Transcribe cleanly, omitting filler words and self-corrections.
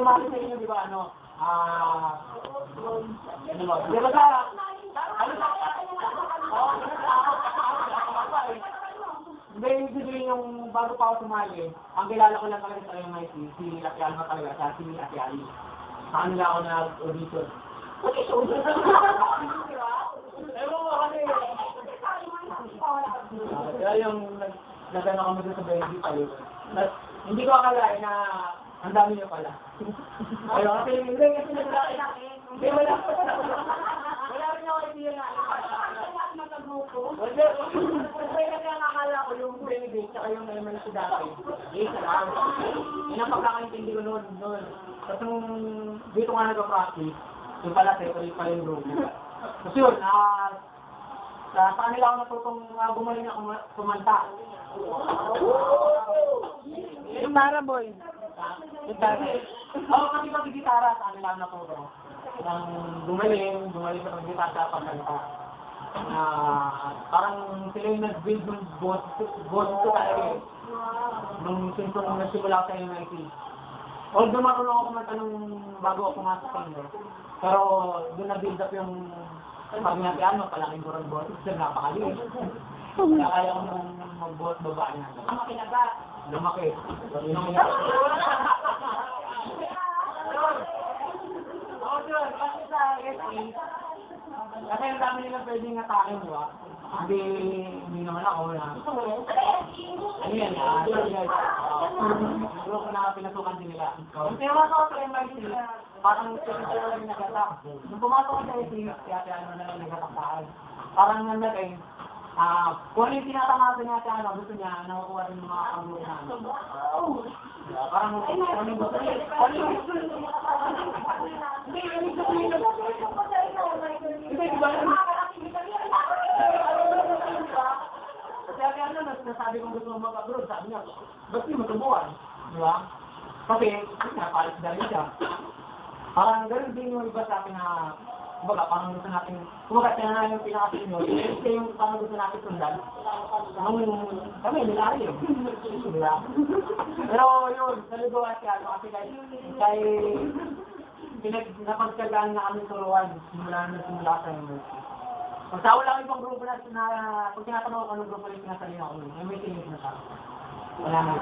sumali sa inyo, di ba, ano ba, di ba sa, ano sa, hindi, ibig sabihin yung bago pa ako sumali, ang kilala ko lang talaga sa MIT, si Ate Alma talaga, si Ate Ali. Sa kanila ako nag-audition. Ewan mo kasi, kaya yung nagano kami doon sa Benji tayo. Hindi ko akalain na ang dami niyo pala. Ayun, kasi hindi naglalaki na. Hindi, wala rin ako idea na. Wala kaya nakakala ko yung Benedict at yung MLC dati. Isa lang. Yan ang pagkakaintindi ko noon. Tapos nung dito nga nag-practice, yung pala separate pa yung group. Tapos yun, sa kanila ako natutong gumaling na kumanta. Yung Maraboy. Oo, kasi pag-gitara sa kanila ako natutong. Nang gumaling sa pag-gitara sa pagkanta. Parang sila yung nag-build ng boss ko talaga eh. Nung sinong nagsimula ko sa MIT. Although marunong ako kumanta nung bago ako pumasok sa inyo. Pero doon na-build up yung sabi natin ano, palaking burang-burang. Kasi napakaliit. Kaya kaya ko nung mag-boss babae na. Lumaki na ba? Lumaki. Oo, sure. Kasi sa SE, kasi ang dami nilang pwedeng atakin, di ba? Hindi naman ako na. Ano yan, siguro ko na pinasukan din nila. Yung pinapasok ko sa MIT, parang sila rin nag-attack. Nung pumasok ko sa SE, kaya ano na lang nag-attack. Parang nanlagay, kung ano yung tinatamasa niya sa ano, gusto niya, nakukuha rin mga kagulo na. Parang, ano yung gusto niya? Hindi, di ba? Kasi ano, nasabi kong gusto mong mag-abroad, sabi niya, ba't di matubuhan? Di ba? Kasi, napalit dahil siya. Parang ganun din yung iba sa akin na, kumbaga, parang gusto natin, kumbaga, siya na yung pinaka-senior, kasi yung parang gusto natin sundan. Kami, nilari yun. Di ba? Pero yun, nalugawan siya, kasi kahit napagkagaan na kami turuan, simula sa inyo. Pag sa wala ibang grupo na, pag tinatanong ko anong grupo yung sinasalina ko, may tingin na sa. Wala na.